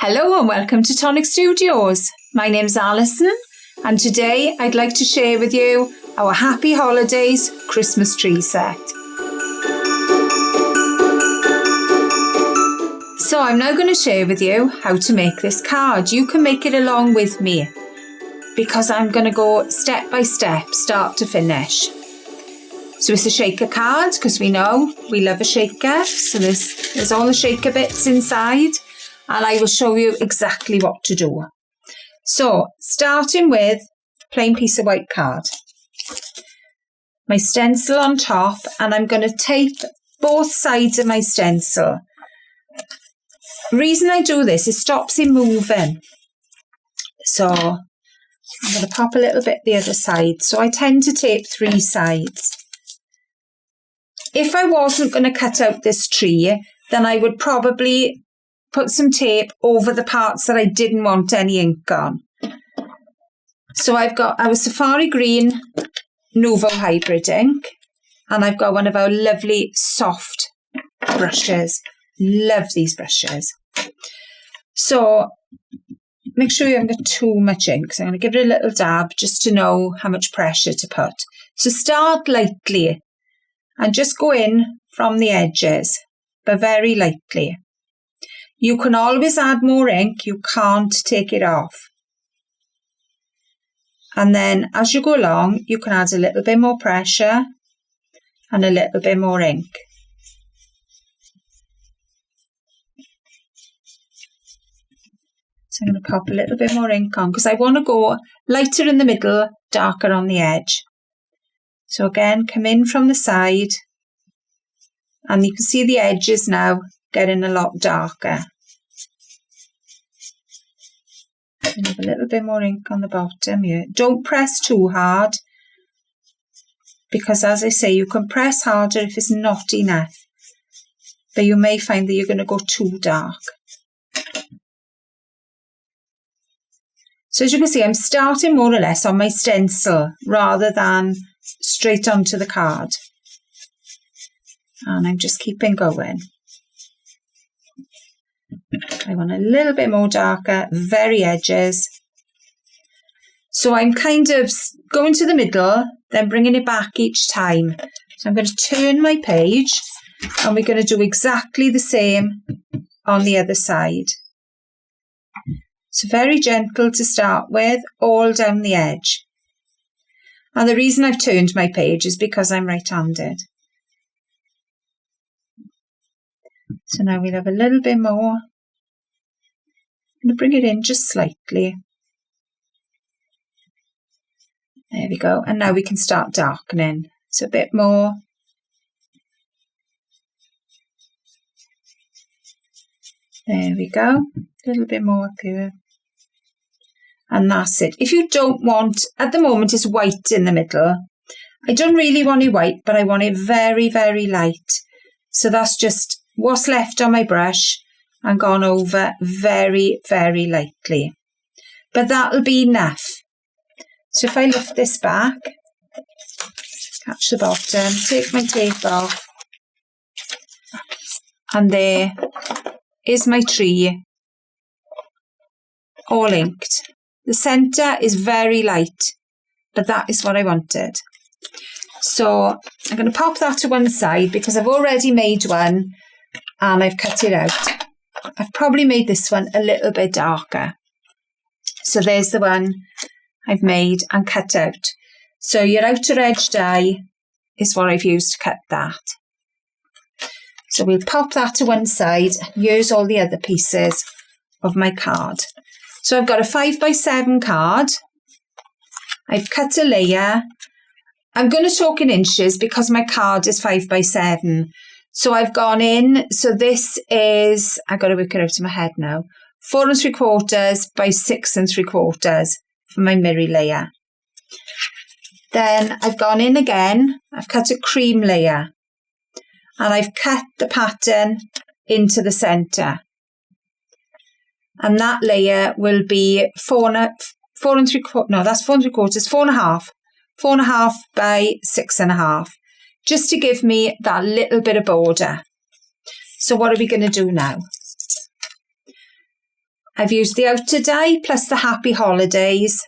Hello and welcome to Tonic Studios. My name's Alison and today I'd like to share with you our Happy Holidays Christmas tree set. So I'm now going to share with you how to make this card. You can make it along with me because I'm going to go step by step, start to finish. So it's a shaker card because we know we love a shaker. So there's all the shaker bits inside. And I will show you exactly what to do. So, starting with plain piece of white card. My stencil on top, and I'm going to tape both sides of my stencil. The reason I do this, it stops it moving. So, I'm going to pop a little bit the other side. So I tend to tape 3 sides. If I wasn't going to cut out this tree, then I would probably put some tape over the parts that I didn't want any ink on. So I've got our Safari Green Nuvo Hybrid ink, and I've got one of our lovely soft brushes. Love these brushes. So make sure you haven't got too much ink. So I'm going to give it a little dab just to know how much pressure to put. So start lightly and just go in from the edges, but very lightly. You can always add more ink, you can't take it off. And then as you go along, you can add a little bit more pressure and a little bit more ink. So I'm going to pop a little bit more ink on because I want to go lighter in the middle, darker on the edge. So again, come in from the side and you can see the edges now getting a lot darker. And have a little bit more ink on the bottom here. Don't press too hard because, as I say, you can press harder if it's not enough, but you may find that you're going to go too dark. So as you can see, I'm starting more or less on my stencil rather than straight onto the card, and I'm just keeping going. I want a little bit more darker, very edges. So I'm kind of going to the middle, then bringing it back each time. So I'm going to turn my page and we're going to do exactly the same on the other side. So very gentle to start with, all down the edge. And the reason I've turned my page is because I'm right-handed. So now we'll have a little bit more. I'm going to bring it in just slightly. There we go. And now we can start darkening. So a bit more. There we go. A little bit more up here. And that's it. If you don't want, at the moment it's white in the middle. I don't really want it white, but I want it very, very light. So that's just what's left on my brush and gone over very, very lightly. But that'll be enough. So if I lift this back, catch the bottom, take my tape off, and there is my tree, all inked. The centre is very light, but that is what I wanted. So I'm going to pop that to one side because I've already made one and I've cut it out. I've probably made this one a little bit darker. So there's the one I've made and cut out. So your outer edge die is what I've used to cut that. So we'll pop that to one side and use all the other pieces of my card. So I've got a 5x7 card. I've cut a layer. I'm going to talk in inches because my card is 5x7. So I've gone in, so this is, I've got to work it out in my head now, 4 3/4 by 6 3/4 for my mirror layer. Then I've gone in again, I've cut a cream layer and I've cut the pattern into the centre. And that layer will be 4 3/4, no, that's 4 3/4, 4.5, 4.5 by 6.5. Just to give me that little bit of border. So what are we going to do now? I've used the outer die plus the Happy Holidays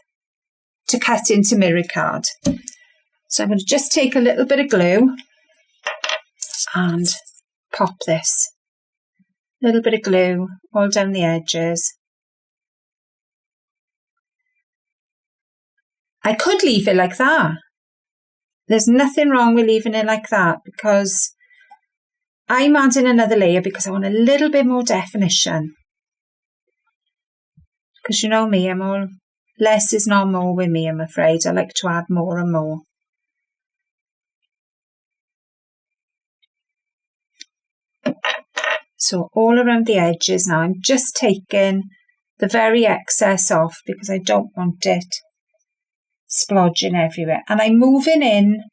to cut into mirror card. So I'm going to just take a little bit of glue and pop this. A little bit of glue all down the edges. I could leave it like that. There's nothing wrong with leaving it like that, because I'm adding another layer because I want a little bit more definition. Because you know me, I'm all less is not more with me, I'm afraid. I like to add more and more. So all around the edges now, I'm just taking the very excess off because I don't want it splodging everywhere. And I'm moving in,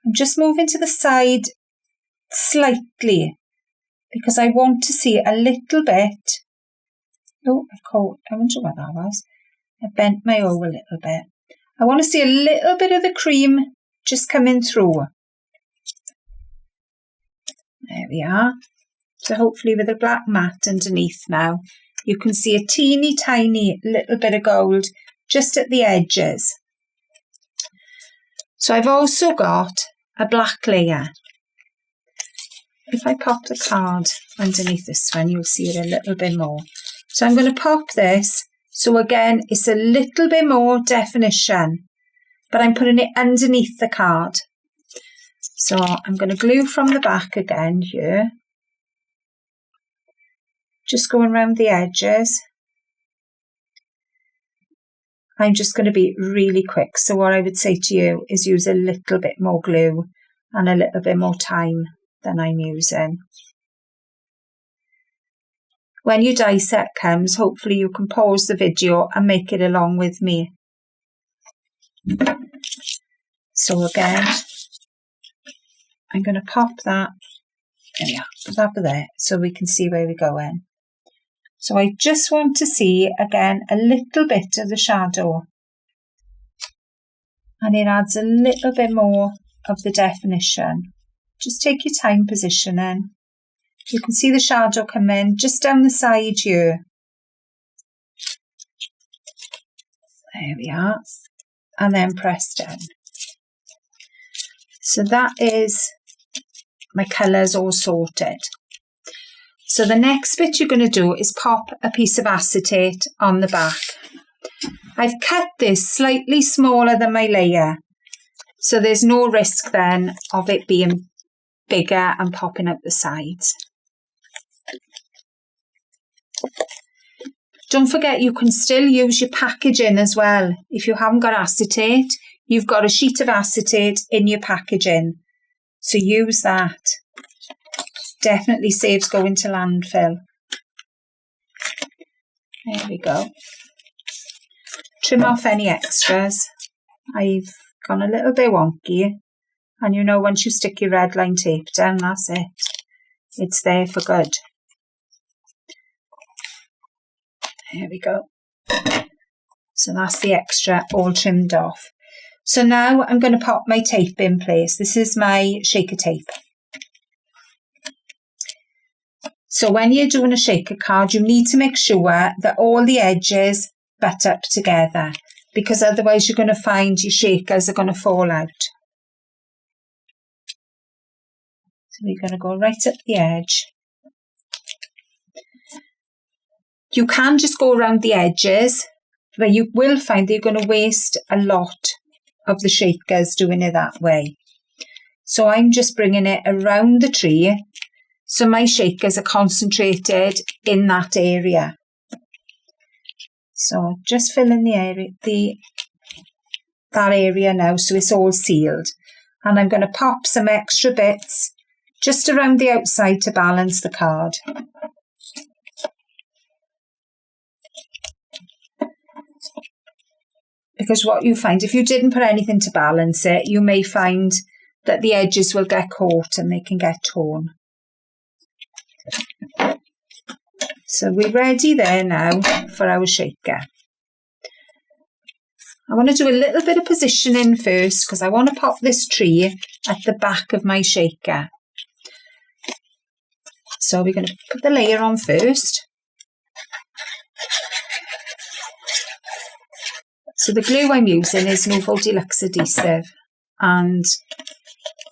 I'm just moving to the side slightly because I want to see a little bit. Oh, I wonder what that was. I bent my O a little bit. I want to see a little bit of the cream just coming through. There we are. So hopefully with a black mat underneath now, you can see a teeny tiny little bit of gold just at the edges. So I've also got a black layer. If I pop the card underneath this one, you'll see it a little bit more. So I'm going to pop this. So again, it's a little bit more definition, but I'm putting it underneath the card. So I'm going to glue from the back again here. Just going around the edges. I'm just going to be really quick. So what I would say to you is use a little bit more glue and a little bit more time than I'm using. When your die set comes, hopefully you can pause the video and make it along with me. So again, I'm going to pop that. There we are, put that there so we can see where we're going. So I just want to see, again, a little bit of the shadow. And it adds a little bit more of the definition. Just take your time positioning. You can see the shadow come in just down the side here. There we are. And then press down. So that is my colours all sorted. So the next bit you're going to do is pop a piece of acetate on the back. I've cut this slightly smaller than my layer, so there's no risk then of it being bigger and popping up the sides. Don't forget you can still use your packaging as well. If you haven't got acetate, you've got a sheet of acetate in your packaging, so use that. Definitely saves going to landfill. There we go. Trim off any extras. I've gone a little bit wonky, and you know once you stick your red line tape down, that's it. It's there for good. There we go. So that's the extra all trimmed off. So now I'm going to pop my tape in place. This is my shaker tape. So when you're doing a shaker card, you need to make sure that all the edges butt up together, because otherwise you're going to find your shakers are going to fall out. So we're going to go right up the edge. You can just go around the edges, but you will find that you're going to waste a lot of the shakers doing it that way. So I'm just bringing it around the tree. So my shakers are concentrated in that area. So just fill in that area now so it's all sealed. And I'm going to pop some extra bits just around the outside to balance the card. Because what you find, if you didn't put anything to balance it, you may find that the edges will get caught and they can get torn. So we're ready there now for our shaker. I want to do a little bit of positioning first because I want to pop this tree at the back of my shaker. So we're going to put the layer on first. So the glue I'm using is Nouveau Deluxe Adhesive, and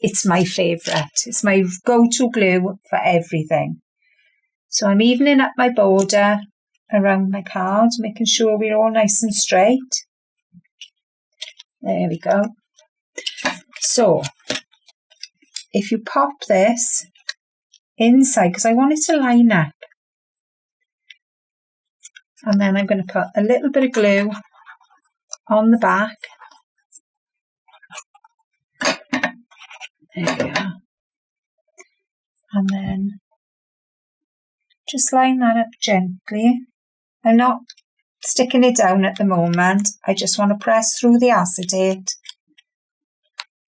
it's my favourite. It's my go-to glue for everything. So I'm evening up my border around my card, making sure we're all nice and straight. There we go. So if you pop this inside, because I want it to line up, and then I'm going to put a little bit of glue on the back. There we are. And then just line that up gently. I'm not sticking it down at the moment. I just want to press through the acetate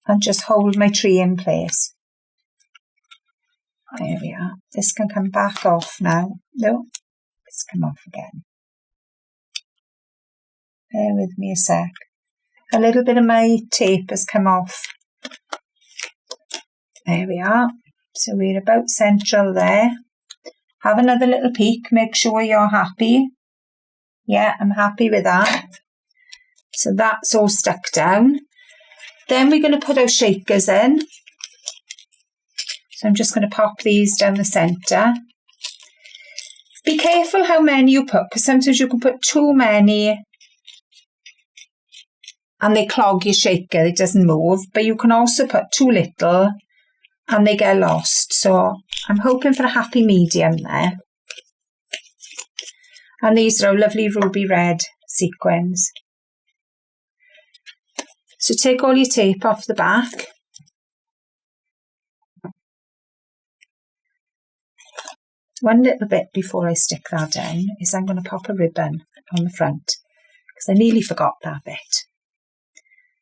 and just hold my tree in place. There we are. This can come back off now. No, it's come off again. Bear with me a sec. A little bit of my tape has come off. There we are. So we're about central there. Have another little peek. Make sure you're happy. Yeah, I'm happy with that. So that's all stuck down. Then we're going to put our shakers in. So I'm just going to pop these down the centre. Be careful how many you put, because sometimes you can put too many and they clog your shaker, it doesn't move. But you can also put too little and they get lost. So I'm hoping for a happy medium there. And these are our lovely ruby red sequins. So take all your tape off the back. One little bit before I stick that in is I'm going to pop a ribbon on the front, because I nearly forgot that bit.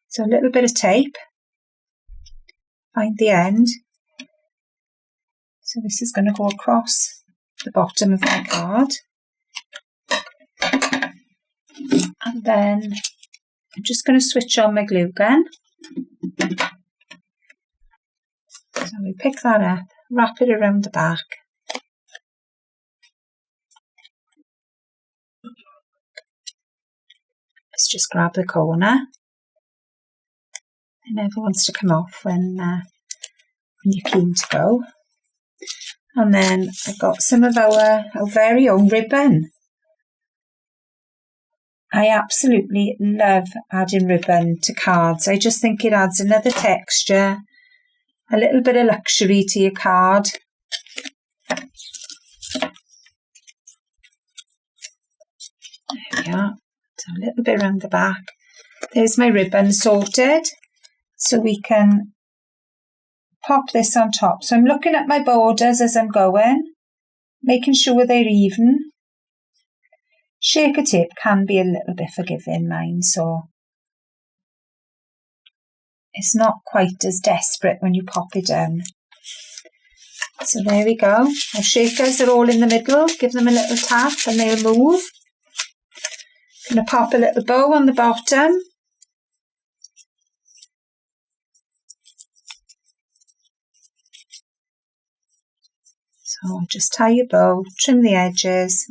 So a little bit of tape, find the end. So this is going to go across the bottom of my card. And then I'm just going to switch on my glue gun. So we pick that up, wrap it around the back. Let's just grab the corner. It never wants to come off when you're keen to go. And then I've got some of our very own ribbon. I absolutely love adding ribbon to cards. I just think it adds another texture, a little bit of luxury to your card. There we are. So a little bit around the back. There's my ribbon sorted. So we can pop this on top. So I'm looking at my borders as I'm going, making sure they're even. Shaker tape can be a little bit forgiving, mine, so it's not quite as desperate when you pop it down. So there we go. Our shakers are all in the middle. Give them a little tap and they'll move. I'm going to pop a little bow on the bottom. So just tie your bow, trim the edges.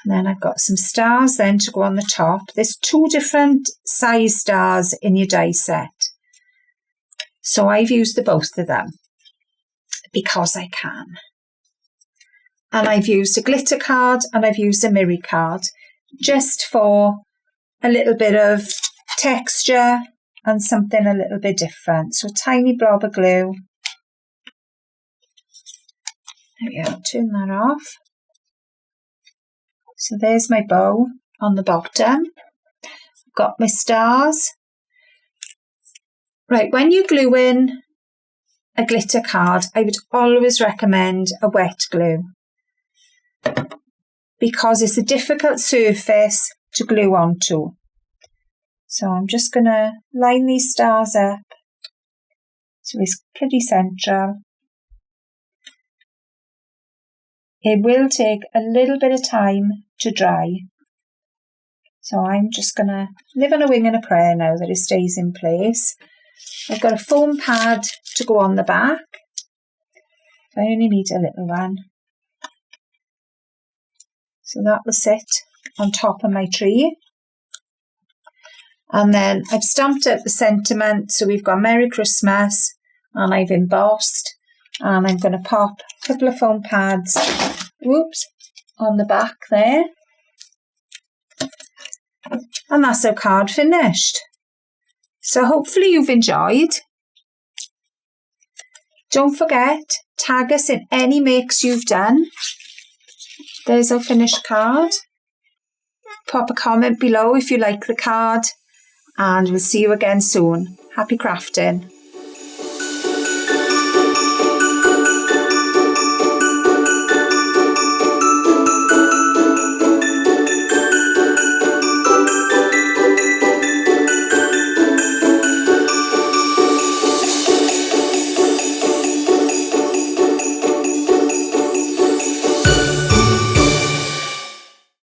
And then I've got some stars then to go on the top. There's 2 different size stars in your die set. So I've used the both of them because I can. And I've used a glitter card and I've used a mirror card just for a little bit of texture and something a little bit different. So a tiny blob of glue. There we go, turn that off. So there's my bow on the bottom. I've got my stars. Right, when you glue in a glitter card, I would always recommend a wet glue because it's a difficult surface to glue onto. So I'm just going to line these stars up so it's pretty central. It will take a little bit of time to dry. So I'm just going to live on a wing and a prayer now that it stays in place. I've got a foam pad to go on the back. I only need a little one. So that will sit on top of my tree. And then I've stamped up the sentiment, so we've got Merry Christmas, and I've embossed, and I'm going to pop a couple of foam pads, on the back there. And that's our card finished. So hopefully you've enjoyed. Don't forget, tag us in any makes you've done. There's our finished card. Pop a comment below if you like the card, and we'll see you again soon. Happy crafting.